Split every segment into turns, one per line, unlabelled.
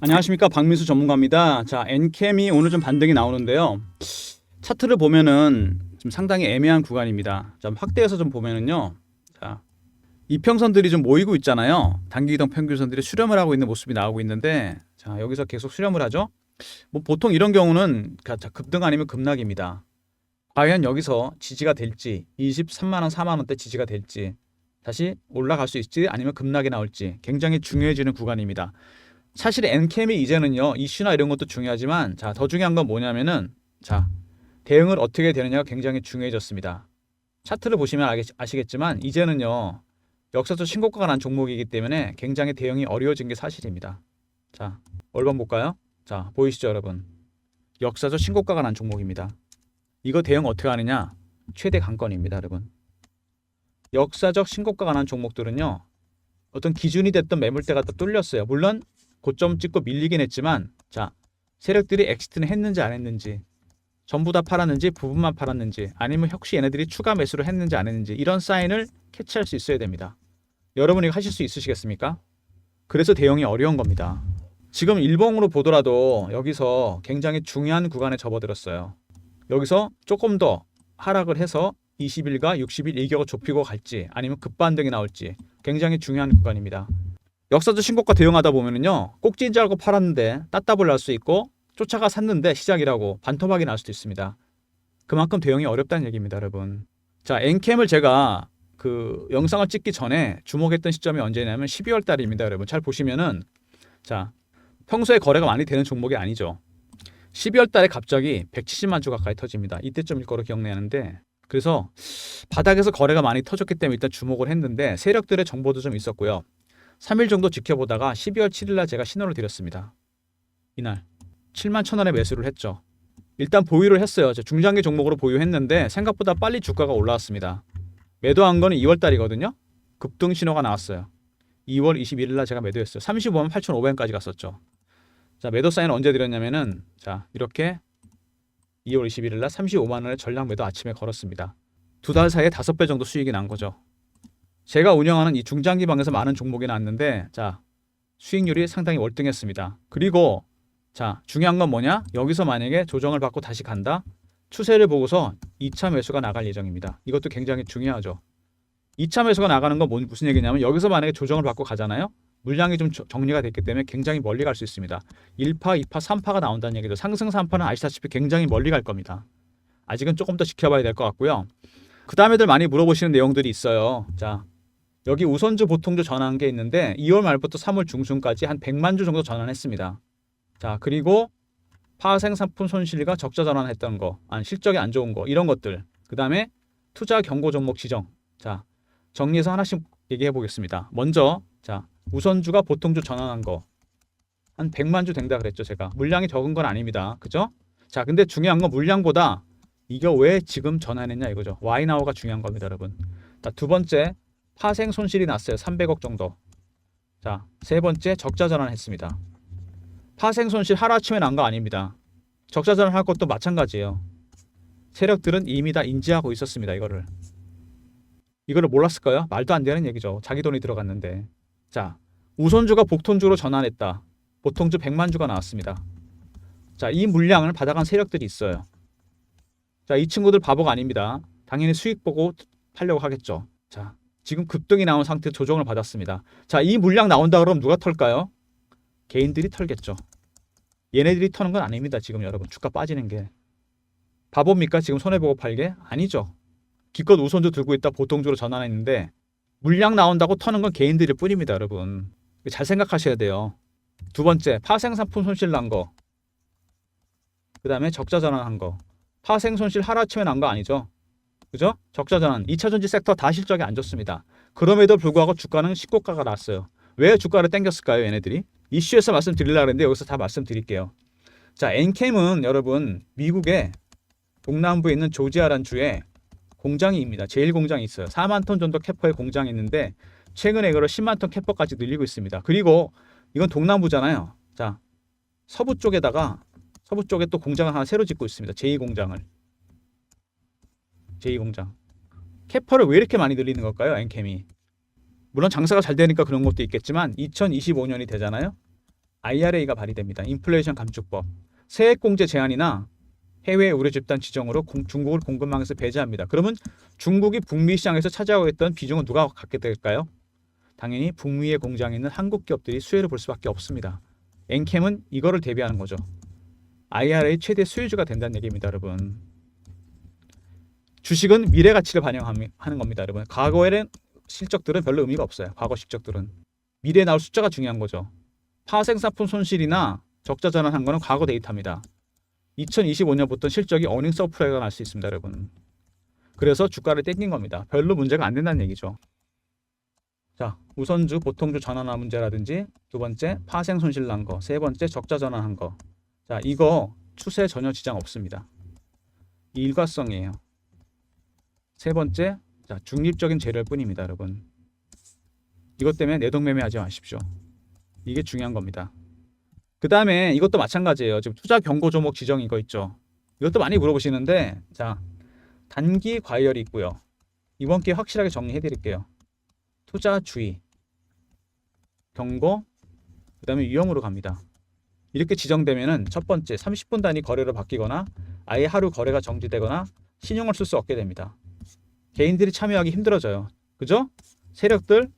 안녕하십니까, 박민수 전문가입니다. 자, 엔캠이 오늘 좀 반등이 나오는데요. 차트를 보면은 좀 상당히 애매한 구간입니다. 좀 확대해서 좀 보면은요. 자, 이평선들이 좀 모이고 있잖아요. 단기 이동 평균선들이 수렴을 하고 있는 모습이 나오고 있는데, 자, 여기서 계속 수렴을 하죠. 뭐 보통 이런 경우는 급등 아니면 급락입니다. 과연 여기서 지지가 될지, 23만 원, 4만 원대 지지가 될지, 다시 올라갈 수 있을지 아니면 급락이 나올지 굉장히 중요해지는 구간입니다. 사실 엔캠이 이제는요, 이슈나 이런 것도 중요하지만, 자, 더 중요한 건 뭐냐면은, 자, 대응을 어떻게 되느냐가 굉장히 중요해졌습니다. 차트를 보시면 아시겠지만 이제는요, 역사적 신고가가 난 종목이기 때문에 굉장히 대응이 어려워진 게 사실입니다. 자, 얼번 볼까요? 자, 보이시죠, 여러분? 역사적 신고가가 난 종목입니다. 이거 대응 어떻게 하느냐? 최대 강건입니다, 여러분. 역사적 신고가가 난 종목들은요, 어떤 기준이 됐던 매물대가 또 뚫렸어요. 물론 고점 찍고 밀리긴 했지만, 자, 세력들이 엑시트는 했는지 안 했는지, 전부 다 팔았는지 부분만 팔았는지, 아니면 혹시 얘네들이 추가 매수를 했는지 안 했는지, 이런 사인을 캐치할 수 있어야 됩니다. 여러분이 하실 수 있으시겠습니까? 그래서 대응이 어려운 겁니다. 지금 일봉으로 보더라도 여기서 굉장히 중요한 구간에 접어들었어요. 여기서 조금 더 하락을 해서 20일과 60일 일격을 좁히고 갈지 아니면 급반등이 나올지 굉장히 중요한 구간입니다. 역사적 신고가 대응하다 보면은요, 꼭지인 줄 알고 팔았는데 따따블 날 수 있고, 쫓아가 샀는데 시작이라고 반토막이 날 수도 있습니다. 그만큼 대응이 어렵다는 얘기입니다, 여러분. 자, 엔캠을 제가 그 영상을 찍기 전에 주목했던 시점이 언제냐면 12월 달입니다, 여러분. 잘 보시면은, 자, 평소에 거래가 많이 되는 종목이 아니죠. 12월 달에 갑자기 170만 주 가까이 터집니다. 이때쯤일 거로 기억나는데, 그래서 바닥에서 거래가 많이 터졌기 때문에 일단 주목을 했는데, 세력들의 정보도 좀 있었고요. 3일 정도 지켜보다가 12월 7일 날 제가 신호를 드렸습니다. 이날 7만 1,000원에 매수를 했죠. 일단 보유를 했어요. 중장기 종목으로 보유했는데 생각보다 빨리 주가가 올라왔습니다. 매도한 거는 2월 달이거든요. 급등 신호가 나왔어요. 2월 21일 날 제가 매도했어요. 35만 8,500원까지 갔었죠. 자, 매도 사인을 언제 드렸냐면은, 자, 이렇게 2월 21일 날 35만 원의 전량 매도 아침에 걸었습니다. 두 달 사이에 5배 정도 수익이 난 거죠. 제가 운영하는 이 중장기 방에서 많은 종목이 나왔는데, 자, 수익률이 상당히 월등했습니다. 그리고 자, 중요한 건 뭐냐? 여기서 만약에 조정을 받고 다시 간다? 추세를 보고서 2차 매수가 나갈 예정입니다. 이것도 굉장히 중요하죠. 2차 매수가 나가는 건 무슨 얘기냐면, 여기서 만약에 조정을 받고 가잖아요? 물량이 좀 정리가 됐기 때문에 굉장히 멀리 갈 수 있습니다. 1파, 2파, 3파가 나온다는 얘기죠. 상승 3파는 아시다시피 굉장히 멀리 갈 겁니다. 아직은 조금 더 지켜봐야 될 것 같고요. 그 다음에들 많이 물어보시는 내용들이 있어요. 자, 여기 우선주 보통주 전환한 게 있는데 2월 말부터 3월 중순까지 한 100만 주 정도 전환했습니다. 자, 그리고 파생상품 손실과 적자 전환했던 거, 실적이 안 좋은 거, 이런 것들. 그 다음에 투자 경고 종목 지정. 자, 정리해서 하나씩 얘기해 보겠습니다. 먼저, 자, 우선주가 보통주 전환한 거. 한 100만 주 된다 그랬죠, 제가. 물량이 적은 건 아닙니다. 그죠? 자, 근데 중요한 건 물량보다 이거 왜 지금 전환했냐 이거죠. 와이나우가 중요한 겁니다, 여러분. 자, 두 번째, 파생 손실이 났어요. 300억 정도. 자, 세 번째, 적자 전환했습니다. 파생 손실 하루아침에 난 거 아닙니다. 적자 전환할 것도 마찬가지예요. 세력들은 이미 다 인지하고 있었습니다. 이거를 몰랐을까요? 말도 안 되는 얘기죠. 자기 돈이 들어갔는데. 자, 우선주가 복통주로 전환했다. 보통주 100만 주가 나왔습니다. 자, 이 물량을 받아간 세력들이 있어요. 자, 이 친구들 바보가 아닙니다. 당연히 수익 보고 팔려고 하겠죠. 자, 지금 급등이 나온 상태에서 조정을 받았습니다. 자, 이 물량 나온다 그러면 누가 털까요? 개인들이 털겠죠. 얘네들이 터는 건 아닙니다. 지금 여러분 주가 빠지는 게. 바보입니까? 지금 손해보고 팔게? 아니죠. 기껏 우선주 들고 있다 보통주로 전환했는데 물량 나온다고 터는 건 개인들일 뿐입니다. 여러분 잘 생각하셔야 돼요. 두 번째, 파생상품 손실 난 거. 그 다음에 적자 전환한 거. 파생 손실 하루아침에 난 거 아니죠. 그죠? 적자 전환. 2차전지 섹터 다 실적이 안 좋습니다. 그럼에도 불구하고 주가는 신고가가 났어요. 왜 주가를 땡겼을까요? 얘네들이? 이슈에서 말씀드리려고 했는데 여기서 다 말씀드릴게요. 자, 엔캠은 여러분 미국의 동남부에 있는 조지아라는 주에 공장입니다. 제일 공장이 있어요. 4만 톤 정도 캐퍼의 공장이 있는데 최근에 이거를 10만 톤 캐퍼까지 늘리고 있습니다. 그리고 이건 동남부잖아요. 자, 서부 쪽에 또 공장을 하나 새로 짓고 있습니다. 제2공장을. 제2공장. 캐퍼를 왜 이렇게 많이 늘리는 걸까요? 엔캠이. 물론 장사가 잘 되니까 그런 것도 있겠지만 2025년이 되잖아요. IRA가 발의됩니다. 인플레이션 감축법. 세액공제 제한이나 해외 의료 집단 지정으로 중국을 공급망에서 배제합니다. 그러면 중국이 북미 시장에서 차지하고 있던 비중은 누가 갖게 될까요? 당연히 북미의 공장에 있는 한국 기업들이 수혜를 볼 수밖에 없습니다. 엔캠은 이거를 대비하는 거죠. IRA 최대 수혜주가 된다는 얘기입니다, 여러분. 주식은 미래 가치를 반영하는 겁니다, 여러분. 과거의 실적들은 별로 의미가 없어요. 과거 실적들은 미래에 나올 숫자가 중요한 거죠. 파생상품 손실이나 적자 전환한 거는 과거 데이터입니다. 2025년부터 실적이 어닝 서프라이즈가 날 수 있습니다, 여러분. 그래서 주가를 땡긴 겁니다. 별로 문제가 안 된다는 얘기죠. 자, 우선주, 보통주 전환화 문제라든지 두 번째 파생 손실 난 거, 세 번째 적자 전환한 거. 자, 이거 추세 전혀 지장 없습니다. 일과성이에요. 세 번째, 자, 중립적인 재료일 뿐입니다, 여러분. 이것 때문에 내동매매하지 마십시오. 이게 중요한 겁니다. 그 다음에 이것도 마찬가지예요. 지금 투자 경고 종목 지정 이거 있죠. 이것도 많이 물어보시는데, 자, 단기 과열이 있고요. 이번 기회에 확실하게 정리해 드릴게요. 투자 주의, 경고, 그 다음에 위험으로 갑니다. 이렇게 지정되면은 첫 번째 30분 단위 거래로 바뀌거나 아예 하루 거래가 정지되거나 신용을 쓸 수 없게 됩니다. 개인들이 참여하기 힘들어져요. 그죠? 세력들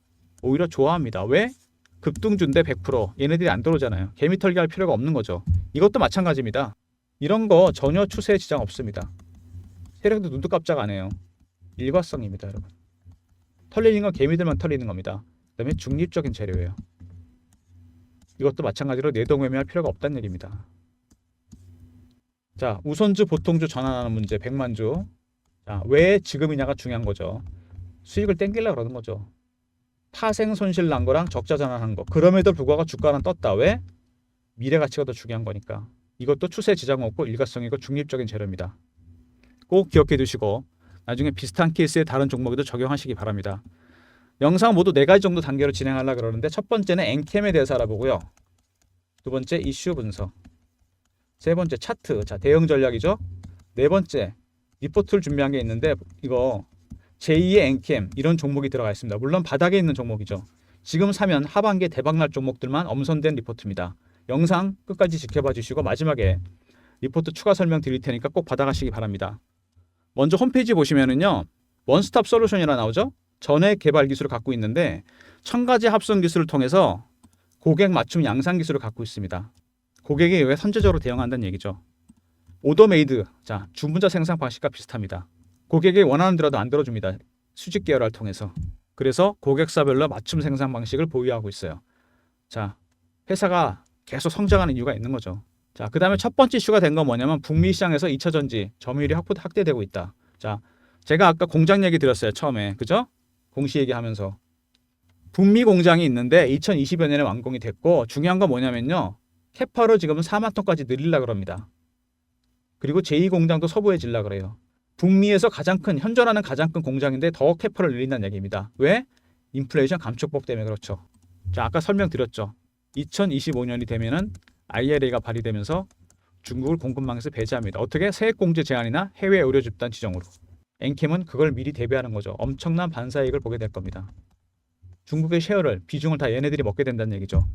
오히려 좋아합니다. 왜? 급등주인데 100% 얘네들이 안 들어오잖아요. 개미털기 할 필요가 없는 거죠. 이것도 마찬가지입니다. 이런 거 전혀 추세에 지장 없습니다. 세력도 눈도 깜짝 안 해요. 일과성입니다, 여러분. 털리는 건 개미들만 털리는 겁니다. 그 다음에 중립적인 재료예요. 이것도 마찬가지로 내동매매할 필요가 없다는 얘기입니다. 자, 우선주, 보통주 전환하는 문제 100만주. 자, 왜 지금이냐가 중요한 거죠. 수익을 땡기려고 그러는 거죠. 파생 손실 난 거랑 적자 전환한 거. 그럼에도 불구하고 주가는 떴다. 왜? 미래 가치가 더 중요한 거니까. 이것도 추세 지장 없고 일관성이고 중립적인 재료입니다. 꼭 기억해 두시고 나중에 비슷한 케이스의 다른 종목에도 적용하시기 바랍니다. 영상 모두 4가지 정도 단계로 진행하려고 그러는데 첫 번째는 엔캠에 대해서 알아보고요. 두 번째 이슈 분석. 세 번째 차트. 자, 대응 전략이죠. 네 번째 리포트를 준비한 게 있는데 이거 제2의 엔캠 이런 종목이 들어가 있습니다. 물론 바닥에 있는 종목이죠. 지금 사면 하반기에 대박날 종목들만 엄선된 리포트입니다. 영상 끝까지 지켜봐 주시고 마지막에 리포트 추가 설명 드릴 테니까 꼭 받아가시기 바랍니다. 먼저 홈페이지 보시면은요. 원스톱 솔루션이라 나오죠. 전액 개발 기술을 갖고 있는데 1000가지 합성 기술을 통해서 고객 맞춤 양산 기술을 갖고 있습니다. 고객에 의해 선제적으로 대응한다는 얘기죠. 오더메이드, 자, 주문자 생산 방식과 비슷합니다. 고객이 원하는 대로도 만들어줍니다. 수직 계열화를 통해서. 그래서 고객사별로 맞춤 생산 방식을 보유하고 있어요. 자, 회사가 계속 성장하는 이유가 있는 거죠. 자, 그 다음에 첫 번째 이슈가 된 건 뭐냐면 북미 시장에서 2차 전지 점유율이 확대되고 있다. 자, 제가 아까 공장 얘기 드렸어요. 처음에. 그죠? 공시 얘기하면서. 북미 공장이 있는데 2020여 년에 완공이 됐고 중요한 건 뭐냐면요. 캐파를 지금은 4만 톤까지 늘리려고 합니다. 그리고 제2공장도 서부에 지으려고 그래요. 북미에서 현존하는 가장 큰 공장인데 더 캐파를 늘린다는 얘기입니다. 왜? 인플레이션 감축법 때문에 그렇죠. 자, 아까 설명드렸죠. 2025년이 되면은 IRA가 발의되면서 중국을 공급망에서 배제합니다. 어떻게? 세액공제 제한이나 해외 의료 집단 지정으로. 엔캠은 그걸 미리 대비하는 거죠. 엄청난 반사이익을 보게 될 겁니다. 중국의 쉐어를, 비중을 다 얘네들이 먹게 된다는 얘기죠.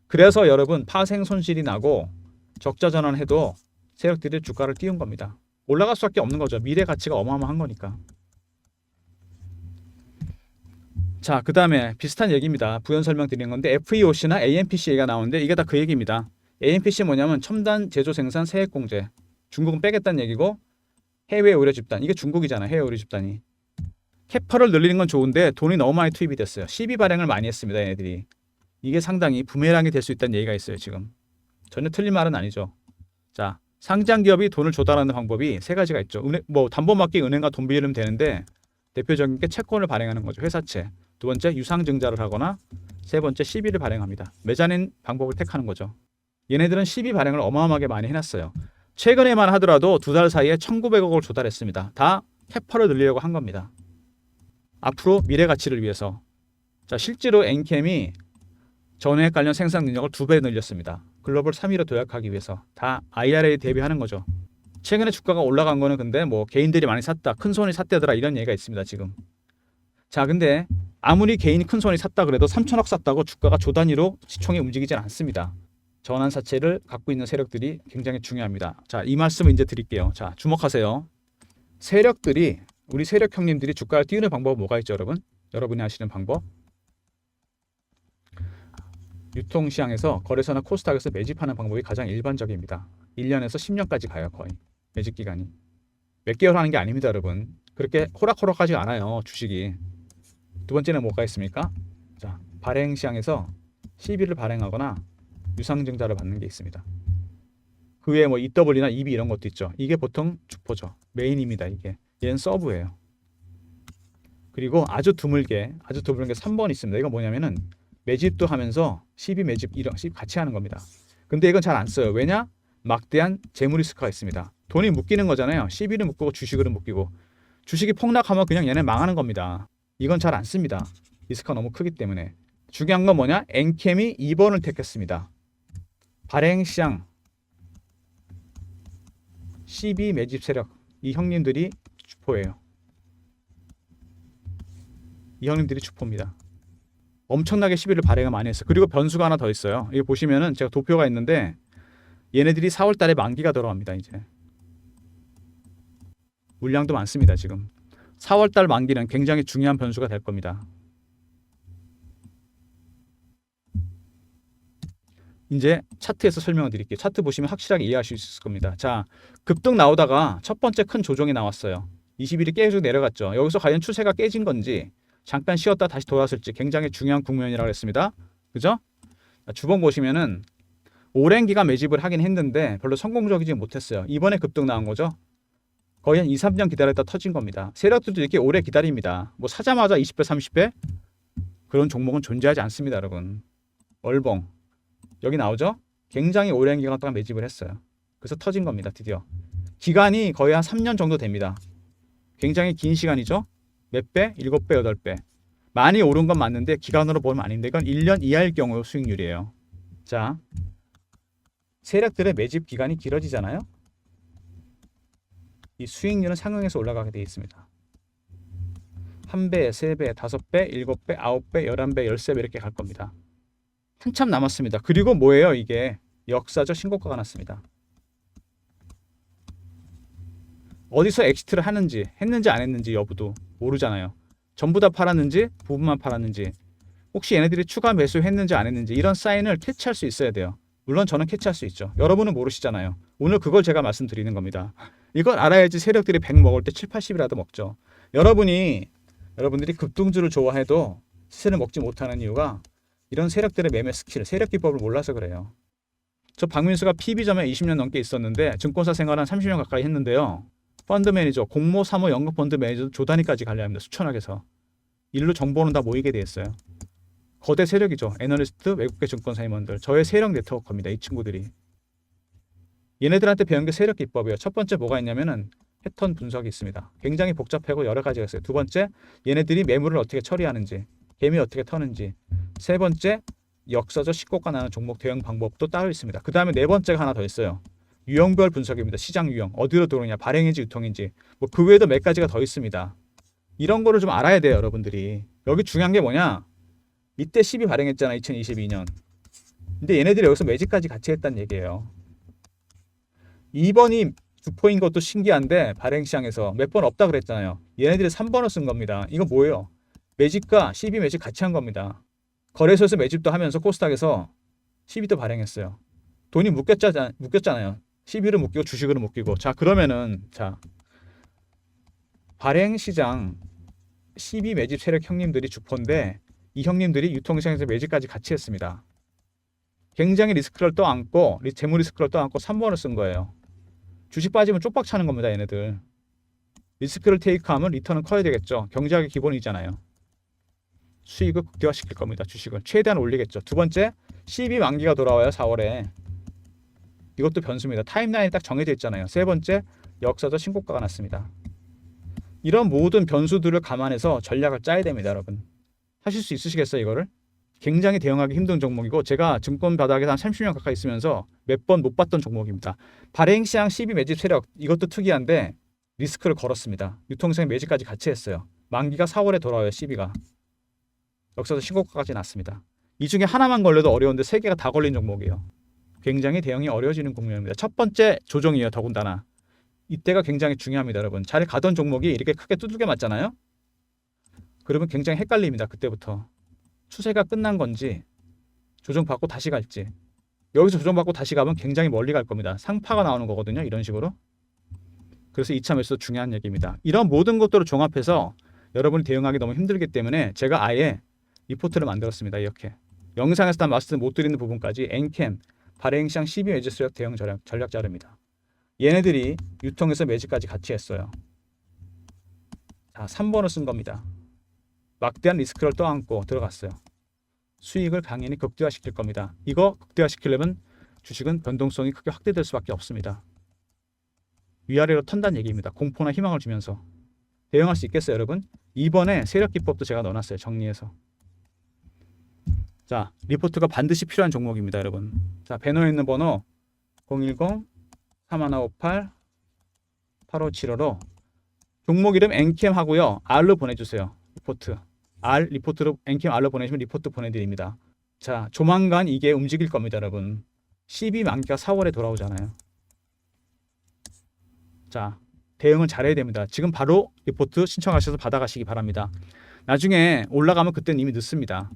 그래서 여러분 파생 손실이 나고 적자 전환해도 세력들이 주가를 띄운 겁니다. 올라갈 수밖에 없는 거죠. 미래 가치가 어마어마한 거니까. 자, 그 다음에 비슷한 얘기입니다. 부연 설명드리는 건데 FEOC나 AMPC 얘기가 나오는데 이게 다 그 얘기입니다. AMPC 뭐냐면 첨단 제조 생산 세액공제. 중국은 빼겠다는 얘기고 해외 의료 집단. 이게 중국이잖아. 해외 의료 집단이. 캐파를 늘리는 건 좋은데 돈이 너무 많이 투입이 됐어요. 시비 발행을 많이 했습니다. 얘네들이. 이게 상당히 부메랑이 될 수 있다는 얘기가 있어요. 지금. 전혀 틀린 말은 아니죠. 자, 상장 기업이 돈을 조달하는 방법이 3가지가 있죠. 담보 맡기 은행과 돈 빌리면 되는데 대표적인 게 채권을 발행하는 거죠. 회사채. 두 번째 유상증자를 하거나 세 번째 시비를 발행합니다. 메자닌 방법을 택하는 거죠. 얘네들은 시비 발행을 어마어마하게 많이 해놨어요. 최근에만 하더라도 2달 사이에 1900억을 조달했습니다. 다 캐파를 늘리려고 한 겁니다. 앞으로 미래 가치를 위해서. 자, 실제로 엔캠이 전해액 관련 생산 능력을 2배 늘렸습니다. 글로벌 3위로 도약하기 위해서. 다 IRA 대비하는 거죠. 최근에 주가가 올라간 거는 근데 개인들이 많이 샀다. 큰 손이 샀대더라 이런 얘기가 있습니다. 지금. 자, 근데 아무리 개인이 큰 손이 샀다 그래도 3천억 샀다고 주가가 조 단위로 시총이 움직이진 않습니다. 전환사채를 갖고 있는 세력들이 굉장히 중요합니다. 자, 이 말씀을 이제 드릴게요. 자, 주목하세요. 세력들이 우리 세력 형님들이 주가를 띄우는 방법은 뭐가 있죠, 여러분? 여러분이 아시는 방법. 유통시장에서 거래소나 코스닥에서 매집하는 방법이 가장 일반적입니다. 1년에서 10년까지 가요, 거의. 매집 기간이. 몇 개월 하는 게 아닙니다, 여러분. 그렇게 호락호락하지 않아요, 주식이. 두 번째는 뭐가 있습니까? 자, 발행시장에서 시비를 발행하거나 유상증자를 받는 게 있습니다. 그 외에 뭐 EW나 EB 이런 것도 있죠. 이게 보통 주포죠. 메인입니다, 이게. 얘는 서브예요. 그리고 아주 드물게 3번 있습니다. 이건 뭐냐면은 매집도 하면서 시비 매집 이런 시비 같이 하는 겁니다. 근데 이건 잘 안 써요. 왜냐? 막대한 재무 리스크가 있습니다. 돈이 묶이는 거잖아요. 시비를 묶고 주식을 묶이고 주식이 폭락하면 그냥 얘네 망하는 겁니다. 이건 잘 안 씁니다. 리스크가 너무 크기 때문에. 중요한 건 뭐냐? 엔캠이 2번을 택했습니다. 발행시장 시비 매집 세력 이 형님들이 주포예요. 이 형님들이 주포입니다. 엄청나게 시비를 발행을 많이 했어요. 그리고 변수가 하나 더 있어요. 이거 보시면은 제가 도표가 있는데 얘네들이 4월 달에 만기가 들어갑니다. 이제 물량도 많습니다. 지금 4월 달 만기는 굉장히 중요한 변수가 될 겁니다. 이제 차트에서 설명을 드릴게요. 차트 보시면 확실하게 이해하실 수 있을 겁니다. 자, 급등 나오다가 첫 번째 큰 조정이 나왔어요. 20일이 계속 내려갔죠. 여기서 과연 추세가 깨진 건지 잠깐 쉬었다 다시 돌아왔을지 굉장히 중요한 국면이라고 했습니다. 그죠? 주봉 보시면은 오랜 기간 매집을 하긴 했는데 별로 성공적이지 못했어요. 이번에 급등 나온 거죠. 거의 한 2, 3년 기다렸다 터진 겁니다. 세력들도 이렇게 오래 기다립니다. 뭐 사자마자 20배, 30배 그런 종목은 존재하지 않습니다, 여러분. 월봉 여기 나오죠? 굉장히 오랜 기간 동안 매집을 했어요. 그래서 터진 겁니다, 드디어. 기간이 거의 한 3년 정도 됩니다. 굉장히 긴 시간이죠? 몇 배? 7배, 8배. 많이 오른 건 맞는데 기간으로 보면 아닌데 이건 1년 이하일 경우 수익률이에요. 자, 세력들의 매집 기간이 길어지잖아요. 이 수익률은 상승해서 올라가게 되어 있습니다. 1배, 3배, 5배, 7배, 9배, 11배, 13배 이렇게 갈 겁니다. 한참 남았습니다. 그리고 뭐예요? 이게 역사적 신고가가 났습니다. 어디서 엑시트를 하는지 했는지 안 했는지 여부도 모르잖아요. 전부 다 팔았는지 부분만 팔았는지 혹시 얘네들이 추가 매수했는지 안 했는지 이런 사인을 캐치할 수 있어야 돼요. 물론 저는 캐치할 수 있죠. 여러분은 모르시잖아요. 오늘 그걸 제가 말씀드리는 겁니다. 이걸 알아야지 세력들이 100 먹을 때 7, 80이라도 먹죠. 여러분들이 급등주를 좋아해도 시세를 먹지 못하는 이유가 이런 세력들의 매매 스킬, 세력 기법을 몰라서 그래요. 저 박민수가 PB점에 20년 넘게 있었는데 증권사 생활 한 30년 가까이 했는데요. 펀드 매니저, 공모, 사모, 연금 펀드 매니저 조 단위까지 관리합니다 수천억에서. 일로 정보는 다 모이게 돼 있어요. 거대 세력이죠. 애널리스트, 외국계 증권사 임원들. 저의 세력 네트워크입니다. 이 친구들이. 얘네들한테 배운 게 세력 기법이에요. 첫 번째 뭐가 있냐면은 패턴 분석이 있습니다. 굉장히 복잡하고 여러 가지가 있어요. 두 번째, 얘네들이 매물을 어떻게 처리하는지, 개미 어떻게 터는지. 세 번째, 역사적 신고가 나는 종목 대응 방법도 따로 있습니다. 그 다음에 네 번째가 하나 더 있어요. 유형별 분석입니다. 시장 유형. 어디로 들어오냐, 발행인지 유통인지. 뭐 그 외에도 몇 가지가 더 있습니다. 이런 거를 좀 알아야 돼요, 여러분들이. 여기 중요한 게 뭐냐? 이때 12 발행했잖아, 2022년. 근데 얘네들이 여기서 매집까지 같이 했다는 얘기예요. 2번이 주포인 것도 신기한데 발행시장에서 몇 번 없다 그랬잖아요. 얘네들이 3번을 쓴 겁니다. 이거 뭐예요? 매집과 12 매집 같이 한 겁니다. 거래소에서 매집도 하면서 코스닥에서 12도 발행했어요. 돈이 묶였잖아요. 12를 묶이고 주식으로 묶이고. 자, 그러면은 자, 발행시장 12 매집 세력 형님들이 주포인데 이 형님들이 유통시장에서 매집까지 같이 했습니다. 굉장히 리스크를 떠안고 재무 리스크를 떠안고 3번을 쓴 거예요. 주식 빠지면 쪽박 차는 겁니다. 얘네들. 리스크를 테이크하면 리턴은 커야 되겠죠. 경제학의 기본이잖아요. 수익을 극대화시킬 겁니다. 주식을 최대한 올리겠죠. 두 번째, 12 만기가 돌아와요. 4월에. 이것도 변수입니다. 타임라인이 딱 정해져 있잖아요. 세 번째, 역사적 신고가가 났습니다. 이런 모든 변수들을 감안해서 전략을 짜야 됩니다. 여러분. 하실 수 있으시겠어요? 이거를? 굉장히 대응하기 힘든 종목이고 제가 증권 바닥에서 한 30년 가까이 있으면서 몇 번 못 봤던 종목입니다. 발행시장 12 매집 세력 이것도 특이한데 리스크를 걸었습니다. 유통시장 매집까지 같이 했어요. 만기가 4월에 돌아와요. 12가. 역사적 신고가까지 났습니다. 이 중에 하나만 걸려도 어려운데 세 개가 다 걸린 종목이에요. 굉장히 대응이 어려워지는 국면입니다. 첫 번째 조정이에요. 더군다나 이때가 굉장히 중요합니다. 여러분 잘 가던 종목이 이렇게 크게 두들겨 맞잖아요. 그러면 굉장히 헷갈립니다. 그때부터 추세가 끝난 건지 조정받고 다시 갈지, 여기서 조정받고 다시 가면 굉장히 멀리 갈 겁니다. 상파가 나오는 거거든요. 이런 식으로. 그래서 2차 매수도 중요한 얘기입니다. 이런 모든 것들을 종합해서 여러분이 대응하기 너무 힘들기 때문에 제가 아예 리포트를 만들었습니다. 이렇게 영상에서 다 말씀 못 드리는 부분까지 엔캠 발행시장 12 매직 수력 대응 전략 자료입니다. 얘네들이 유통에서 매직까지 같이 했어요. 자, 3번을 쓴 겁니다. 막대한 리스크를 떠안고 들어갔어요. 수익을 강연히 극대화시킬 겁니다. 이거 극대화시키려면 주식은 변동성이 크게 확대될 수밖에 없습니다. 위아래로 턴다는 얘기입니다. 공포나 희망을 주면서 대응할 수 있겠어요, 여러분? 이번에 세력기법도 제가 넣어놨어요. 정리해서. 자, 리포트가 반드시 필요한 종목입니다, 여러분. 자, 배너에 있는 번호 010-3158-8575로 종목 이름 엔캠 하고요. R로 보내주세요. 리포트. 리포트로 엔캠 R로 보내시면 리포트 보내드립니다. 자, 조만간 이게 움직일 겁니다, 여러분. 12만기가 4월에 돌아오잖아요. 자, 대응을 잘해야 됩니다. 지금 바로 리포트 신청하셔서 받아가시기 바랍니다. 나중에 올라가면 그때는 이미 늦습니다.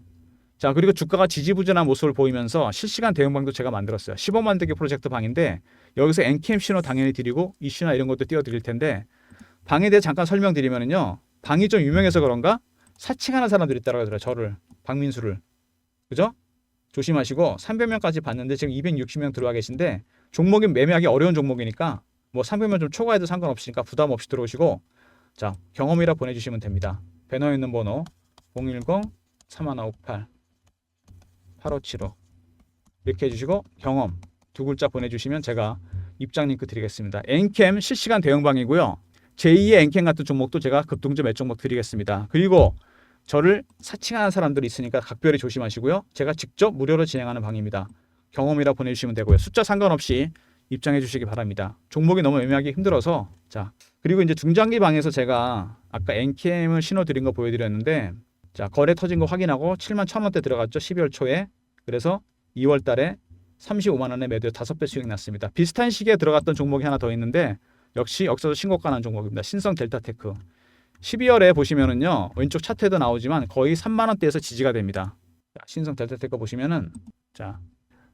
자, 그리고 주가가 지지부진한 모습을 보이면서 실시간 대응방도 제가 만들었어요. 15 만들기 프로젝트 방인데 여기서 엔캠 신호 당연히 드리고 이슈나 이런 것도 띄워드릴 텐데 방에 대해 잠깐 설명드리면요. 방이 좀 유명해서 그런가 사칭하는 사람들이 있다고 하더라고요. 저를, 박민수를. 그죠? 조심하시고 300명까지 봤는데 지금 260명 들어와 계신데 종목이 매매하기 어려운 종목이니까 뭐 300명 좀 초과해도 상관없으니까 부담 없이 들어오시고 자, 경험이라 보내주시면 됩니다. 배너에 있는 번호 010-3158-8575 이렇게 해주시고 경험 두 글자 보내주시면 제가 입장 링크 드리겠습니다. 엔캠 실시간 대응방이고요. 제2의 엔캠 같은 종목도 제가 급등주 몇 종목 드리겠습니다. 그리고 저를 사칭하는 사람들이 있으니까 각별히 조심하시고요. 제가 직접 무료로 진행하는 방입니다. 경험이라 보내주시면 되고요. 숫자 상관없이 입장해 주시기 바랍니다. 종목이 너무 애매하기 힘들어서. 자, 그리고 이제 중장기 방에서 제가 아까 엔캠을 신호 드린 거 보여드렸는데 자, 거래 터진 거 확인하고 71,000원대 들어갔죠. 12월 초에. 그래서 2월 달에 35만 원에 매도해 5배 수익 났습니다. 비슷한 시기에 들어갔던 종목이 하나 더 있는데 역시 여기서도 신고가 난 종목입니다. 신성 델타테크. 12월에 보시면은요. 왼쪽 차트에도 나오지만 거의 3만 원대에서 지지가 됩니다. 자, 신성 델타테크 보시면은 자,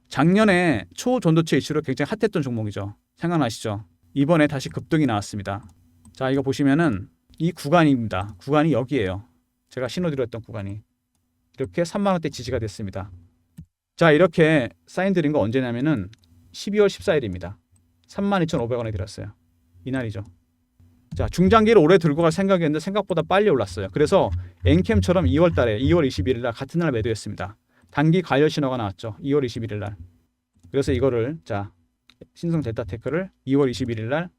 작년에 초전도체 이슈로 굉장히 핫했던 종목이죠. 생각나시죠? 이번에 다시 급등이 나왔습니다. 자, 이거 보시면은 이 구간입니다. 구간이 여기예요. 제가 신호드렸던 구간이. 이렇게 3만 원대 지지가 됐습니다. 자, 이렇게 사인 드린 거 언제냐면은 12월 14일입니다. 32,500원에 드렸어요. 이날이죠. 자, 중장기를 오래 들고 갈 생각이었는데 생각보다 빨리 올랐어요. 그래서 엔캠처럼 2월 달에 2월 21일 날 같은 날 매도했습니다. 단기 관련 신호가 나왔죠. 2월 21일 날. 그래서 이거를 자, 신성 델타테크를 2월 21일 날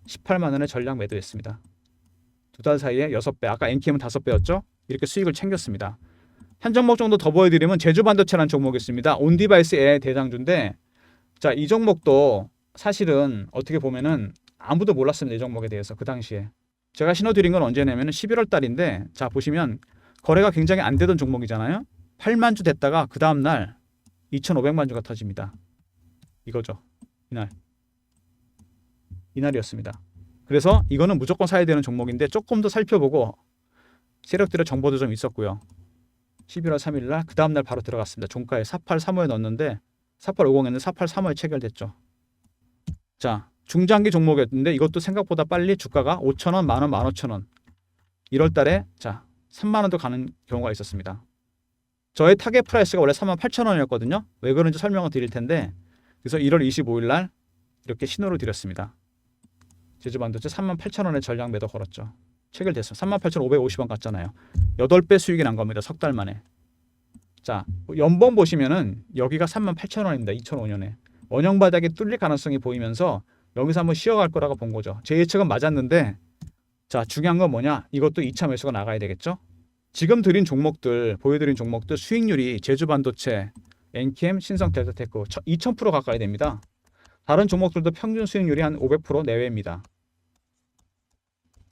18만 원에 전량 매도했습니다. 두 달 사이에 6배. 아까 엔캠은 5배였죠. 이렇게 수익을 챙겼습니다. 한 종목 정도 더 보여드리면 제주반도체라는 종목이 있습니다. 온디바이스의 대장주인데 자, 이 종목도 사실은 어떻게 보면은 아무도 몰랐습니다. 이 종목에 대해서 그 당시에. 제가 신호드린 건 언제냐면 11월 달인데 자, 보시면 거래가 굉장히 안 되던 종목이잖아요. 8만 주 됐다가 그 다음 날 2,500만 주가 터집니다. 이거죠. 이날이었습니다. 그래서 이거는 무조건 사야 되는 종목인데 조금 더 살펴보고 세력들의 정보도 좀 있었고요. 11월 3일 날 그 다음 날 바로 들어갔습니다. 종가에 4835에 넣었는데 4850에는 4835에 체결됐죠. 자, 중장기 종목이었는데 이것도 생각보다 빨리 주가가 5,000원, 만원, 15,000원. 1월 달에 자, 3만 원도 가는 경우가 있었습니다. 저의 타겟 프라이스가 원래 38,000원이었거든요. 왜 그런지 설명을 드릴 텐데 그래서 1월 25일 날 이렇게 신호를 드렸습니다. 제주반도체 38,000원에 전량 매도 걸었죠. 체결됐어요. 38,550원 갔잖아요. 8배 수익이 난 겁니다. 석 달 만에. 자, 연봉 보시면은 여기가 38,000원입니다. 2005년에. 원형 바닥이 뚫릴 가능성이 보이면서 여기서 한번 쉬어갈 거라고 본 거죠. 제 예측은 맞았는데 자, 중요한 건 뭐냐? 이것도 2차 매수가 나가야 되겠죠? 지금 드린 종목들, 보여드린 종목들 수익률이 제주반도체, 엔캠, 신성 델타테크 2000% 가까이 됩니다. 다른 종목들도 평균 수익률이 한 500% 내외입니다.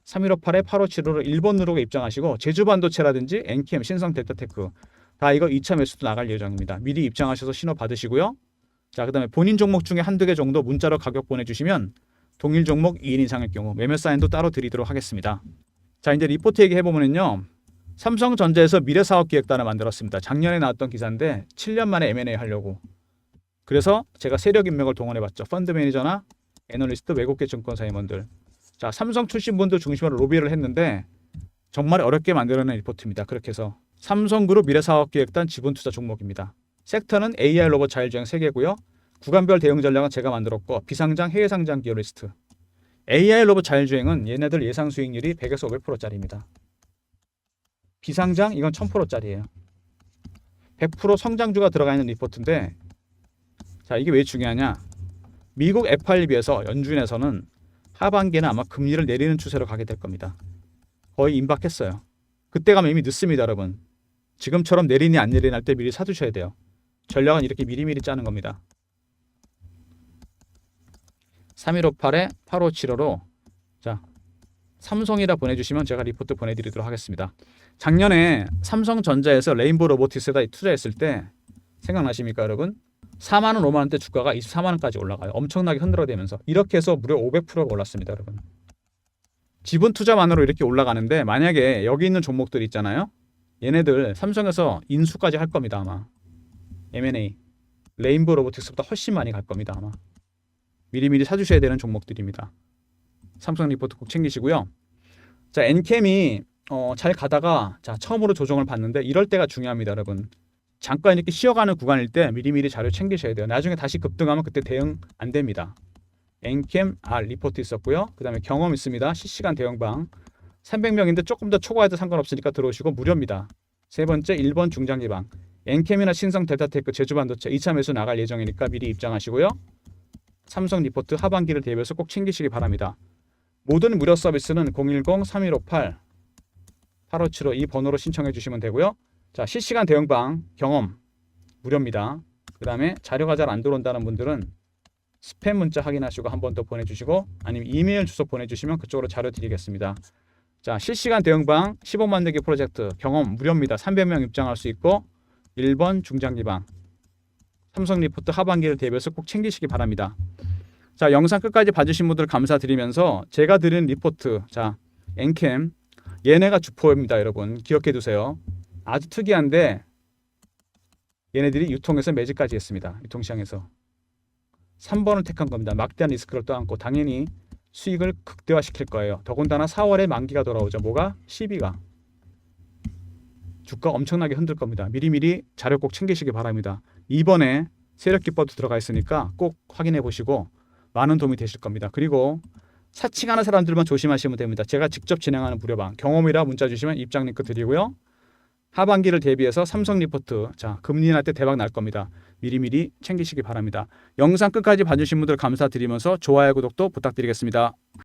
3158에 8575로 1번 누르고 입장하시고 제주반도체라든지 엔캠, 신성 델타테크 다 이거 2차 매수도 나갈 예정입니다. 미리 입장하셔서 신호 받으시고요. 자, 그다음에 본인 종목 중에 한두 개 정도 문자로 가격 보내주시면 동일 종목 2인 이상일 경우 매매 사인도 따로 드리도록 하겠습니다. 자, 이제 리포트 얘기해 보면은요. 삼성전자에서 미래사업기획단을 만들었습니다. 작년에 나왔던 기사인데 7년 만에 M&A 하려고. 그래서 제가 세력 인맥을 동원해봤죠. 펀드 매니저나 애널리스트, 외국계 증권사 임원들. 자, 삼성 출신 분들 중심으로 로비를 했는데 정말 어렵게 만들어낸 리포트입니다. 그렇게 해서 삼성그룹 미래사업기획단 지분투자 종목입니다. 섹터는 AI 로봇 자율주행 3개고요. 구간별 대응 전략은 제가 만들었고 비상장 해외 상장 기업 리스트. AI 로봇 자율주행은 얘네들 예상 수익률이 100에서 500%짜리입니다. 비상장 이건 1000%짜리예요. 100% 성장주가 들어가 있는 리포트인데 자, 이게 왜 중요하냐? 미국 FRB에서 연준에서는 하반기에는 아마 금리를 내리는 추세로 가게 될 겁니다. 거의 임박했어요. 그때 가면 이미 늦습니다, 여러분. 지금처럼 내리니 안 내리니 할 때 미리 사두셔야 돼요. 전략은 이렇게 미리미리 짜는 겁니다. 3158에 8575로 자, 삼성이라 보내주시면 제가 리포트 보내드리도록 하겠습니다. 작년에 삼성전자에서 레인보우 로보틱스에다 투자했을 때 생각나십니까, 여러분? 4만 원, 5만 원대 주가가 24만 원까지 올라가요. 엄청나게 흔들어대면서 이렇게 해서 무려 500%가 올랐습니다, 여러분. 지분 투자만으로 이렇게 올라가는데 만약에 여기 있는 종목들 있잖아요. 얘네들 삼성에서 인수까지 할 겁니다, 아마. M&A 레인보우 로보틱스보다 훨씬 많이 갈 겁니다, 아마. 미리미리 사주셔야 되는 종목들입니다. 삼성 리포트 꼭 챙기시고요. 자, 엔캠이 잘 가다가 자, 처음으로 조정을 받는데 이럴 때가 중요합니다, 여러분. 잠깐 이렇게 쉬어가는 구간일 때 미리미리 자료 챙기셔야 돼요. 나중에 다시 급등하면 그때 대응 안 됩니다. 엔캠 리포트 있었고요. 그 다음에 경험 있습니다. 실시간 대응방 300명인데 조금 더 초과해도 상관없으니까 들어오시고 무료입니다. 세 번째 1번 중장기방 엔캠이나 신성 델타테크 제주반도체 2차 매수 나갈 예정이니까 미리 입장하시고요. 삼성 리포트 하반기를 대비해서 꼭 챙기시기 바랍니다. 모든 무료 서비스는 010-3158-8575 이 번호로 신청해 주시면 되고요. 자, 실시간 대응방 경험 무료입니다. 그 다음에 자료가 잘 안 들어온다는 분들은 스팸 문자 확인하시고 한 번 더 보내주시고 아니면 이메일 주소 보내주시면 그쪽으로 자료 드리겠습니다. 자, 실시간 대응방 15만 만들기 프로젝트 경험 무료입니다. 300명 입장할 수 있고 1번 중장기방 삼성 리포트 하반기를 대비해서 꼭 챙기시기 바랍니다. 자, 영상 끝까지 봐주신 분들 감사드리면서 제가 드린 리포트 자, 엔캠 얘네가 주포입니다, 여러분. 기억해 두세요. 아주 특이한데 얘네들이 유통에서 매집까지 했습니다. 유통시장에서 3번을 택한 겁니다. 막대한 리스크를 떠안고 당연히 수익을 극대화시킬 거예요. 더군다나 4월에 만기가 돌아오죠. 뭐가? 12가 주가 엄청나게 흔들 겁니다. 미리미리 자료 꼭 챙기시기 바랍니다. 이번에 세력기법도 들어가 있으니까 꼭 확인해 보시고 많은 도움이 되실 겁니다. 그리고 사칭하는 사람들만 조심하시면 됩니다. 제가 직접 진행하는 무료방 경험이라 문자 주시면 입장 링크 드리고요. 하반기를 대비해서 삼성 리포트 자, 금리 날 때 대박 날 겁니다. 미리미리 챙기시기 바랍니다. 영상 끝까지 봐주신 분들 감사드리면서 좋아요, 구독도 부탁드리겠습니다.